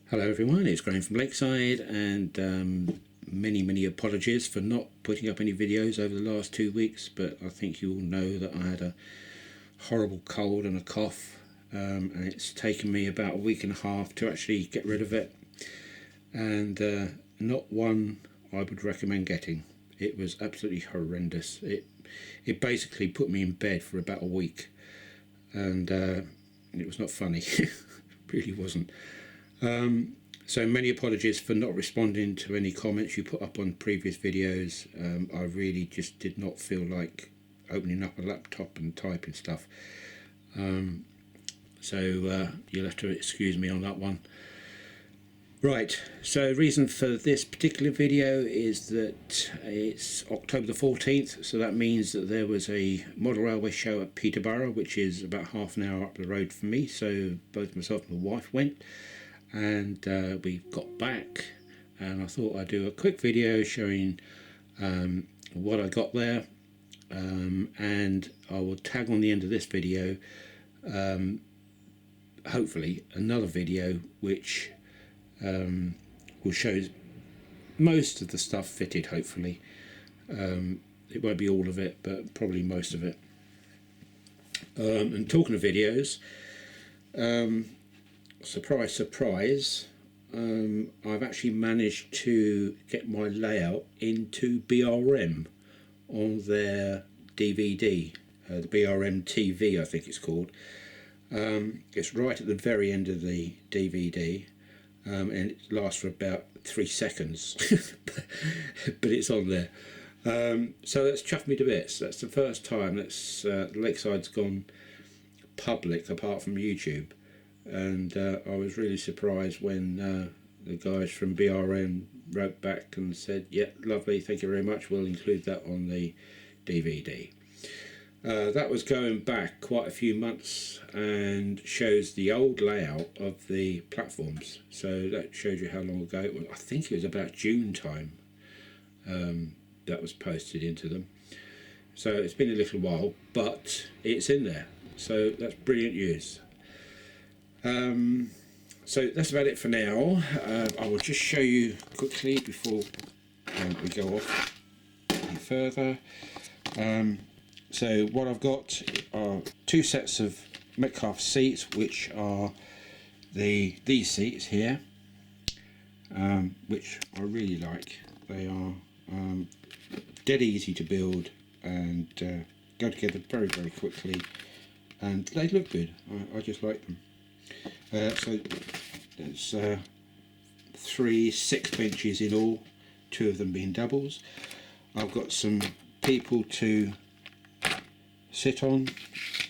Hello everyone, it's Graham from Lakeside, and many apologies for not putting up any videos over the last 2 weeks, but I think you all know that I had a horrible cold and a cough, and it's taken me about a week and a half to actually get rid of it, and not one I would recommend getting. It was absolutely horrendous. It basically put me in bed for about a week, and it was not funny. It really wasn't. So many apologies for not responding to any comments you put up on previous videos. I really just did not feel like opening up a laptop and typing stuff. So you'll have to excuse me on that one. Right, so reason for this particular video is that it's October the 14th, so that means that there was a model railway show at Peterborough, which is about half an hour up the road from me, so both myself and my wife went. And we got back, and I thought I'd do a quick video showing what I got there, and I will tag on the end of this video hopefully another video which will show most of the stuff fitted, hopefully. It won't be all of it, but probably most of it. And talking of videos, surprise surprise, I've actually managed to get my layout into BRM on their DVD, the BRM TV I think it's called. It's right at the very end of the DVD, and it lasts for about 3 seconds but it's on there. So that's chuffed me to bits. That's the first time that's Lakeside's gone public apart from YouTube. And I was really surprised when the guys from BRM wrote back and said, yeah, lovely, thank you very much, we'll include that on the DVD. That was going back quite a few months and shows the old layout of the platforms. So that shows you how long ago it was. I think it was about June time that was posted into them. So it's been a little while, but it's in there. So that's brilliant news. So that's about it for now. I will just show you quickly before we go off any further. So what I've got are 2 sets of Metcalf seats, which are these seats here, which I really like. They are dead easy to build and go together very quickly, and they look good. I just like them. So there's 3 6 benches in all, 2 of them being doubles. I've got some people to sit on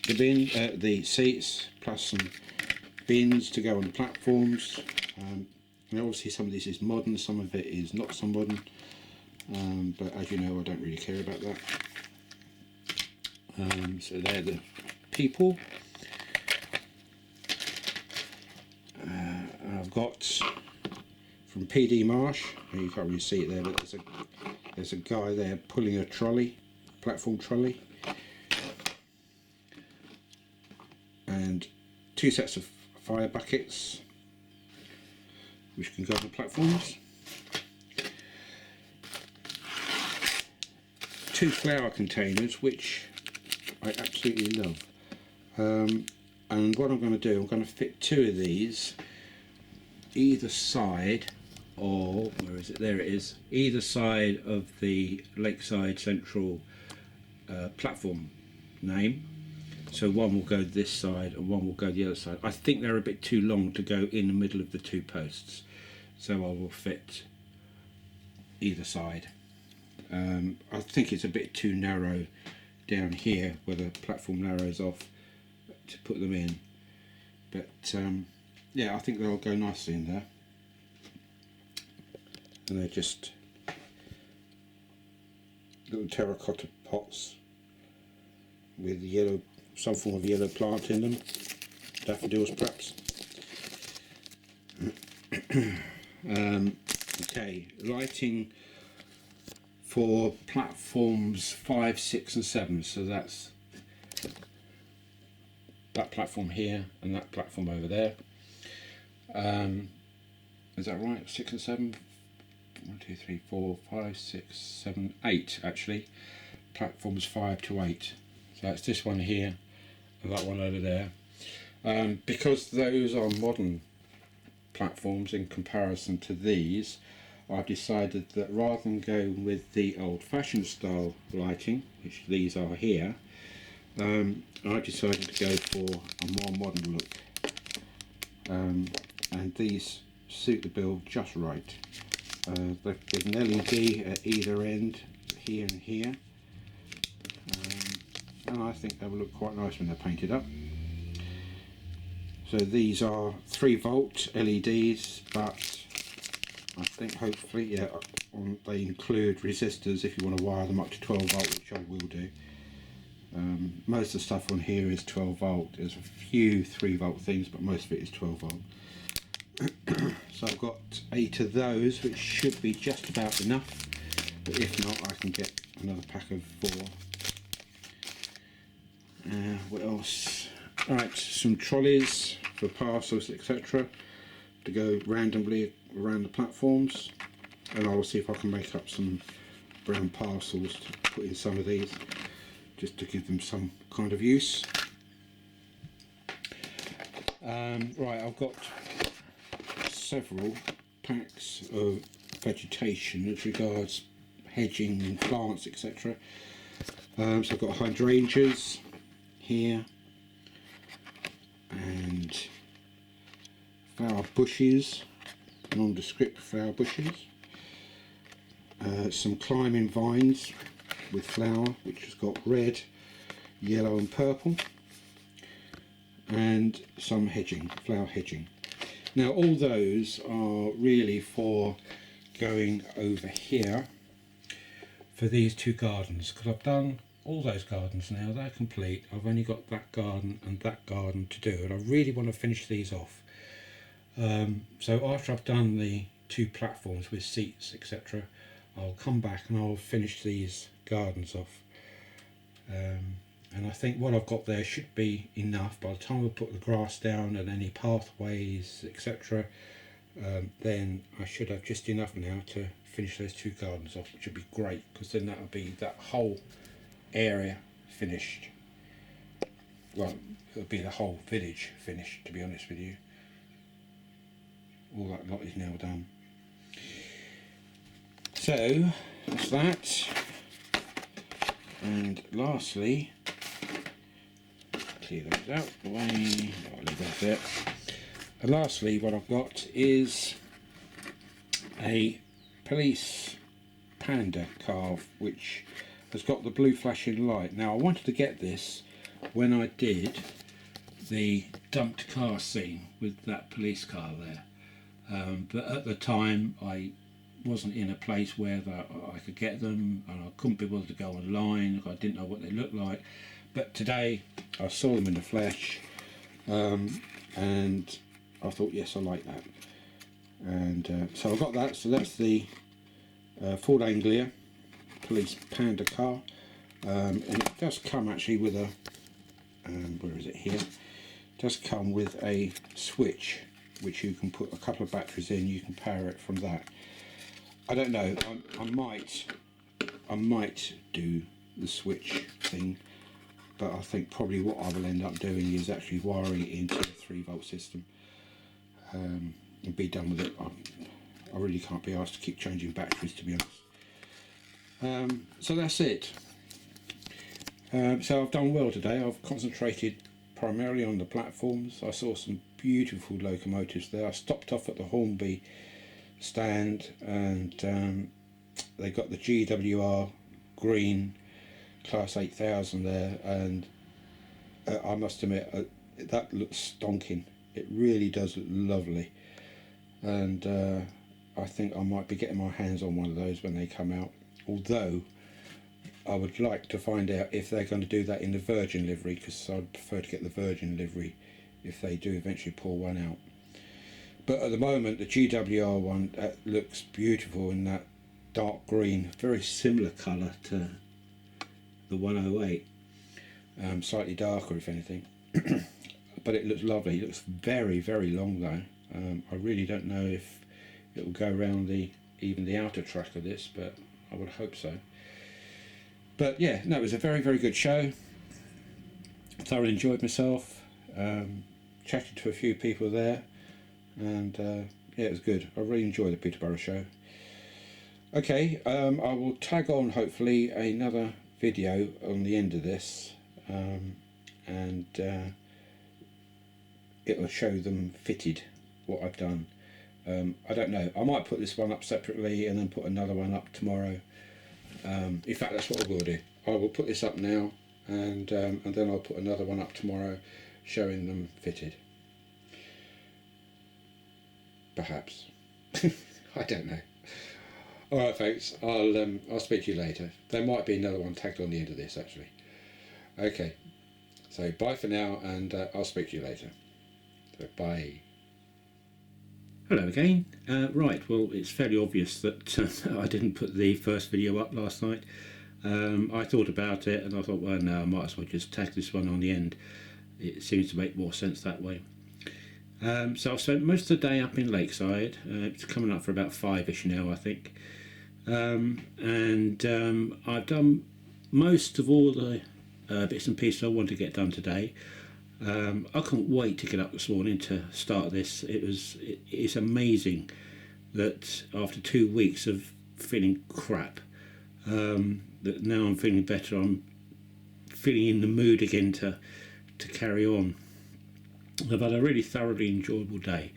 the seats, plus some bins to go on the platforms. And obviously some of this is modern, some of it is not so modern, but as you know I don't really care about that. So they're the people. I've got from PD Marsh, you can't really see it there, but there's a guy there pulling a trolley, platform trolley, and 2 sets of fire buckets which can go on the platforms, 2 flower containers which I absolutely love, and what I'm going to do, I'm going to fit 2 of these either side, or where is it? There it is. Either side of the Lakeside Central platform name. So one will go this side and one will go the other side. I think they're a bit too long to go in the middle of the 2 posts, so I will fit either side. I think it's a bit too narrow down here where the platform narrows off to put them in, but yeah, I think they'll go nicely in there. And they're just little terracotta pots with yellow, some form of yellow plant in them, daffodils perhaps. Okay, lighting for platforms 5, 6 and 7, so that's that platform here and that platform over there. Is that right? 6 and 7? 1, 2, 3, 4, 5, 6, 7, 8 actually. Platforms 5 to 8. So that's this one here and that one over there. Because those are modern platforms in comparison to these, I've decided that rather than go with the old-fashioned style lighting, which these are here, I've decided to go for a more modern look. And these suit the bill just right. There's an LED at either end, here and here, and I think they will look quite nice when they're painted up. So these are 3 volt LEDs, but I think hopefully, yeah, they include resistors if you want to wire them up to 12 volt, which I will do. Most of the stuff on here is 12 volt. There's a few 3 volt things, but most of it is 12 volt. So I've got 8 of those, which should be just about enough, but if not I can get another pack of 4. What else? Right, some trolleys for parcels, etc., to go randomly around the platforms, and I'll see if I can make up some brown parcels to put in some of these, just to give them some kind of use. Right, I've got several packs of vegetation as regards hedging and plants, etc. So I've got hydrangeas here and flower bushes, nondescript flower bushes, some climbing vines with flower, which has got red, yellow and purple, and some hedging, flower hedging. Now all those are really for going over here for these 2 gardens, because I've done all those gardens now, they're complete. I've only got that garden and that garden to do, and I really want to finish these off. So after I've done the 2 platforms with seats, etc., I'll come back and I'll finish these gardens off. And I think what I've got there should be enough. By the time I put the grass down and any pathways, etc., then I should have just enough now to finish those 2 gardens off, which would be great, because then that would be that whole area finished. Well, it would be the whole village finished, to be honest with you. All that lot is now done. So that's that. And lastly, clear those out the way. I'll leave that there. And lastly, what I've got is a police panda car, which has got the blue flashing light. Now I wanted to get this when I did the dumped car scene with that police car there, but at the time I wasn't in a place where I could get them, and I couldn't be able to go online. I didn't know what they looked like, but today I saw them in the flesh, and I thought, yes, I like that, and so I got that. So that's the Ford Anglia police panda car, and it does come actually with a where is it here? It does come with a switch which you can put a couple of batteries in. You can power it from that. I don't know, I might do the switch thing, but I think probably what I will end up doing is actually wiring it into a 3 volt system, and be done with it. I really can't be asked to keep changing batteries, to be honest. So that's it. So I've done well today. I've concentrated primarily on the platforms. I saw some beautiful locomotives there. I stopped off at the Hornby stand, and they got the GWR green class 8000 there, and I must admit that looks stonking. It really does look lovely, and I think I might be getting my hands on one of those when they come out, although I would like to find out if they're going to do that in the Virgin livery, because I'd prefer to get the Virgin livery if they do eventually pull one out. But at the moment, the GWR one looks beautiful in that dark green, very similar colour to the 108, slightly darker if anything. But it looks lovely. It looks very, very long though. I really don't know if it will go around even the outer track of this, but I would hope so. But yeah, no, it was a very, very good show. Thoroughly enjoyed myself. Chatted to a few people there, and yeah, it was good. I really enjoyed the Peterborough show. Okay, I will tag on hopefully another video on the end of this, and it will show them fitted what I've done. I don't know, I might put this one up separately and then put another one up tomorrow. In fact, that's what I will do. I will put this up now, and then I'll put another one up tomorrow showing them fitted. Perhaps. I don't know. Alright folks, I'll speak to you later. There might be another one tagged on the end of this actually. Okay, so bye for now, and I'll speak to you later. So bye. Hello again. Right, well, it's fairly obvious that I didn't put the first video up last night. I thought about it and I thought, well, no, I might as well just tag this one on the end. It seems to make more sense that way. So I've spent most of the day up in Lakeside. It's coming up for about 5ish now, I think. I've done most of all the bits and pieces I wanted to get done today. I couldn't wait to get up this morning to start this. It's amazing that after 2 weeks of feeling crap, that now I'm feeling better. I'm feeling in the mood again to carry on. I've had a really thoroughly enjoyable day.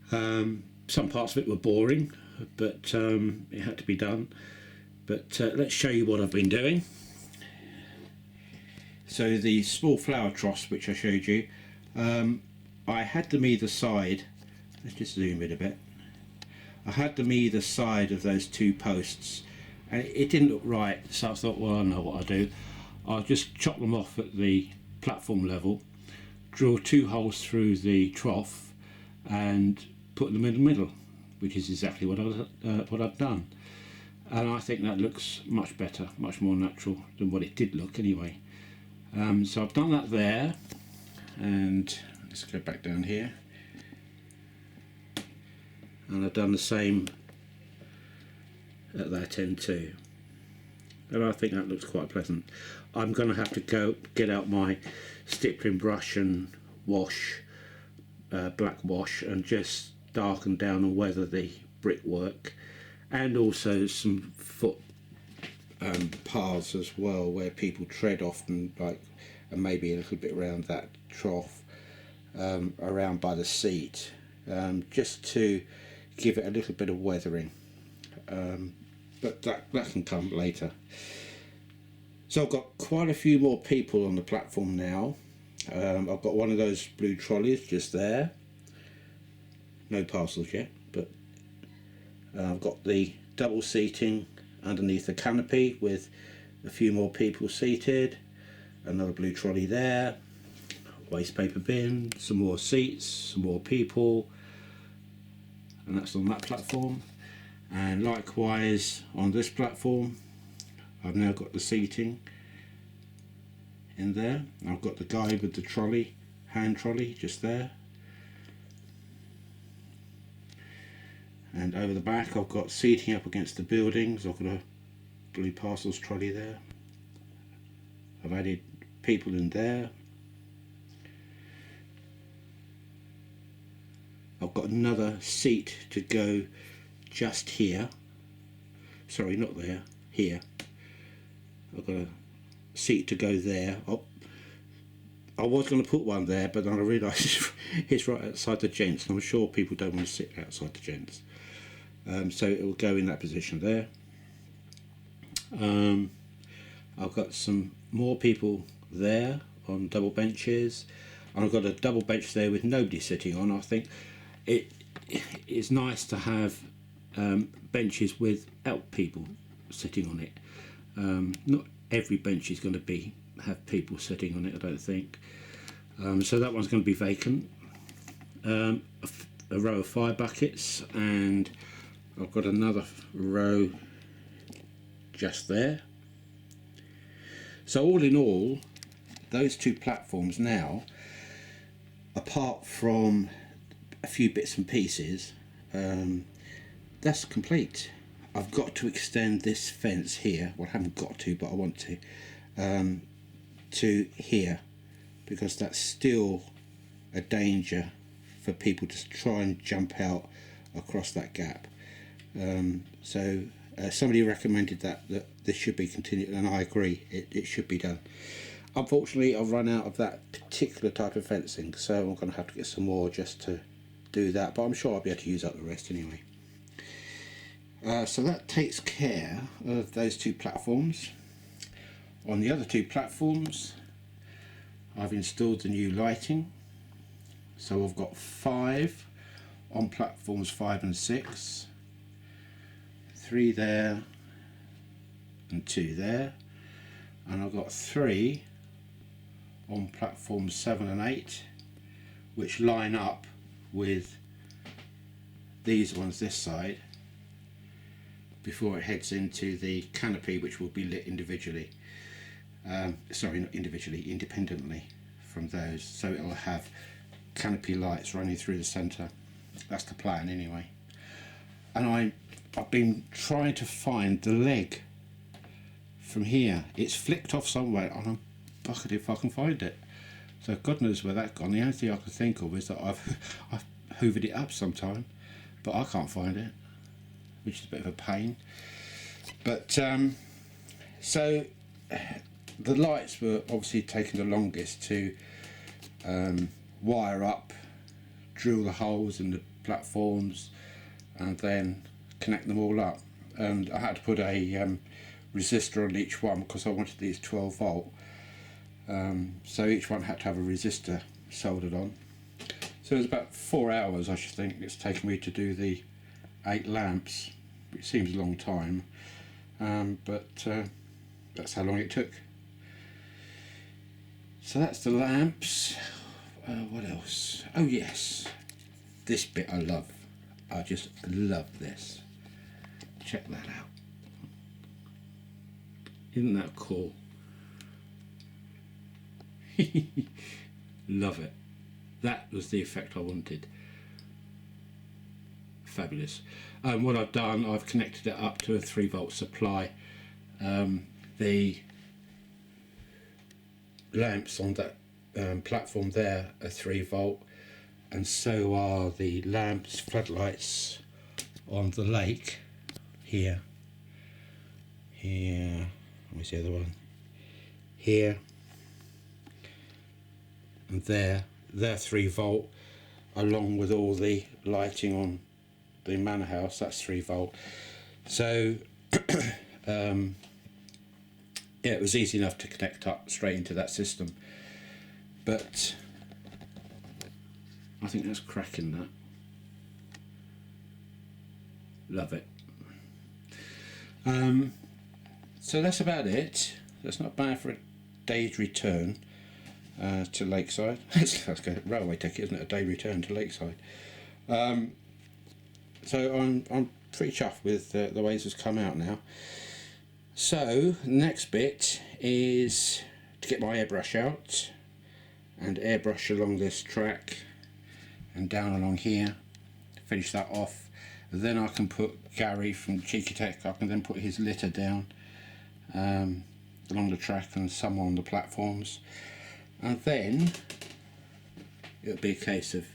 Some parts of it were boring, but it had to be done. But let's show you what I've been doing. So the small flower troughs which I showed you, I had them either side. Let's just zoom in a bit. I had them either side of those 2 posts, and it didn't look right, so I thought, well, I know what I'll do. I'll just chop them off at the platform level, drill 2 holes through the trough and put them in the middle, which is exactly what I've done. And I think that looks much better, much more natural than what it did look anyway. So I've done that there, and let's go back down here, and I've done the same at that end too, and I think that looks quite pleasant. I'm going to have to go get out my stippling brush and wash, black wash, and just darken down and weather the brickwork, and also some foot paths as well, where people tread often, and maybe a little bit around that trough, around by the seat, just to give it a little bit of weathering, but that can come later. So I've got quite a few more people on the platform now. I've got one of those blue trolleys just there, no parcels yet, but I've got the double seating underneath the canopy with a few more people seated, another blue trolley there, waste paper bin, some more seats, some more people, and that's on that platform. And likewise on this platform, I've now got the seating in there. I've got the guy with the trolley, hand trolley, just there. And over the back I've got seating up against the buildings. I've got a blue parcels trolley there. I've added people in there. I've got another seat to go just here. Sorry, not there, here. I've got a seat to go there. I was going to put one there, but then I realised it's right outside the gents, and I'm sure people don't want to sit outside the gents. So it will go in that position there. I've got some more people there on double benches, and I've got a double bench there with nobody sitting on. I think it's nice to have benches without people sitting on it. Not every bench is going to have people sitting on it, I don't think. So that one's going to be vacant. A row of fire buckets, and I've got another row just there. So all in all, those 2 platforms now, apart from a few bits and pieces, that's complete. I've got to extend this fence here, well I haven't got to, but I want to here, because that's still a danger for people to try and jump out across that gap. So somebody recommended that this should be continued, and I agree, it should be done. Unfortunately, I've run out of that particular type of fencing, so I'm going to have to get some more just to do that, but I'm sure I'll be able to use up the rest anyway. So that takes care of those two platforms. On the other two platforms, I've installed the new lighting. So I've got 5 on platforms 5 and 6, 3 there and 2 there, and I've got 3 on platforms 7 and 8, which line up with these ones this side before it heads into the canopy, which will be lit individually. Sorry, not individually, independently from those. So it will have canopy lights running through the centre. That's the plan anyway. And I've been trying to find the leg from here. It's flicked off somewhere, and I'm bucketed if I can find it. So God knows where that gone. The only thing I can think of is that I've hoovered it up sometime, but I can't find it, which is a bit of a pain. But so the lights were obviously taking the longest to wire up, drill the holes in the platforms, and then connect them all up. And I had to put a resistor on each one because I wanted these 12 volt. So each one had to have a resistor soldered on. So it was about 4 hours, I should think, it's taken me to do the 8 lamps. It seems a long time, but that's how long it took. So that's the lamps. What else? Oh yes, this bit I love. I just love this. Check that out. Isn't that cool? Love it. That was the effect I wanted. Fabulous. What I've done, I've connected it up to a 3 volt supply. The lamps on that platform there are 3 volt, and so are the lamps, floodlights on the lake here. Where's the other one? Here and there. They're 3 volt, along with all the lighting on the manor house. That's 3 volt. So yeah, it was easy enough to connect up straight into that system. But I think that's cracking, that. Love it. So that's about it. That's not bad for a day's return to Lakeside. That's a railway ticket, isn't it? A day return to Lakeside. So I'm pretty chuffed with the way this has come out now. So the next bit is to get my airbrush out and airbrush along this track and down along here, finish that off. Then I can put Gary from Cheeky Tech, I can then put his litter down along the track and some on the platforms, and then it'll be a case of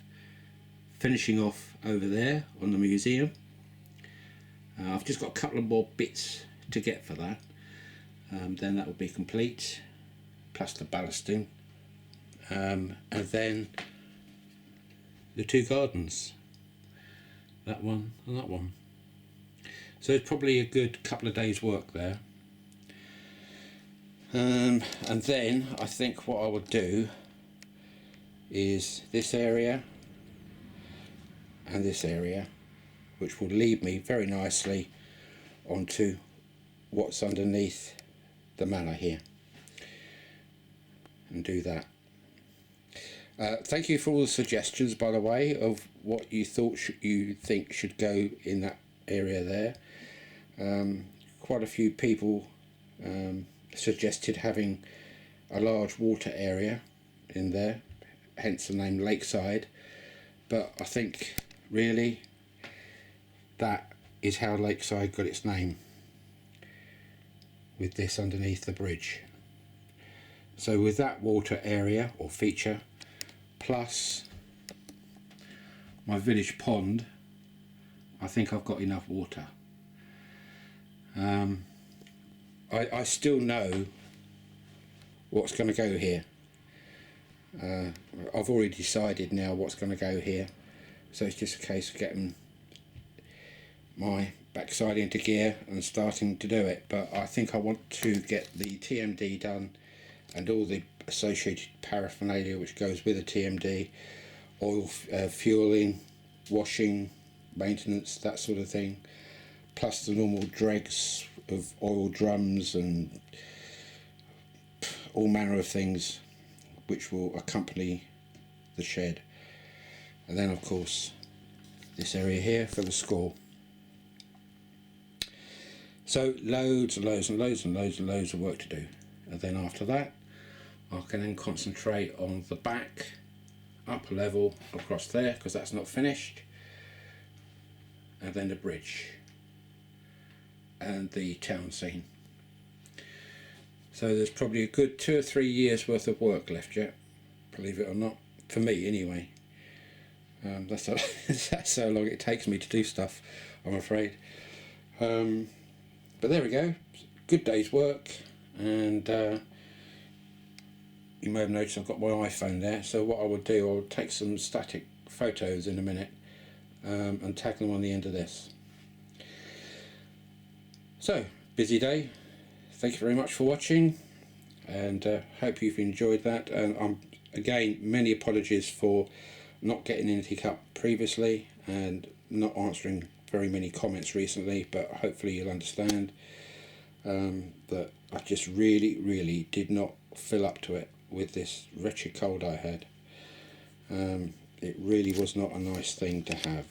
finishing off over there on the museum. I've just got a couple of more bits to get for that, then that will be complete, plus the ballasting, and then the 2 gardens, that one and that one. So it's probably a good couple of days work there. And then I think what I will do is this area and this area, which will lead me very nicely onto what's underneath the manor here, and do that. Thank you for all the suggestions, by the way, of what you thought you think should go in that area there. Quite a few people suggested having a large water area in there, hence the name Lakeside, but I think really that is how Lakeside got its name, with this underneath the bridge. So with that water area or feature, plus my village pond, I think I've got enough water. I still know what's going to go here. I've already decided now what's going to go here, so it's just a case of getting my backside into gear and starting to do it. But I think I want to get the TMD done and all the associated paraphernalia which goes with the TMD, oil, fueling, washing, maintenance, that sort of thing, plus the normal dregs of oil drums and all manner of things which will accompany the shed. And then of course this area here for the score. So loads and loads and loads and loads and loads of work to do. And then after that I can then concentrate on the back upper level across there, because that's not finished, and then the bridge and the town scene. So there's probably a good 2 or 3 years worth of work left yet, believe it or not, for me anyway. That's how long it takes me to do stuff, I'm afraid. But there we go, good day's work. And you may have noticed I've got my iPhone there, so what I would do, I'll take some static photos in a minute and tag them on the end of this. So, busy day. Thank you very much for watching, and hope you've enjoyed that. And again, many apologies for not getting anything up previously and not answering very many comments recently, but hopefully you'll understand that I just really did not feel up to it with this wretched cold I had. It really was not a nice thing to have.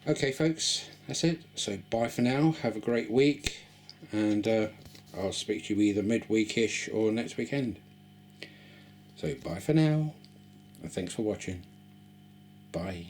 Okay folks, that's it. So bye for now, have a great week, and I'll speak to you either midweekish or next weekend. So bye for now, and thanks for watching. Bye.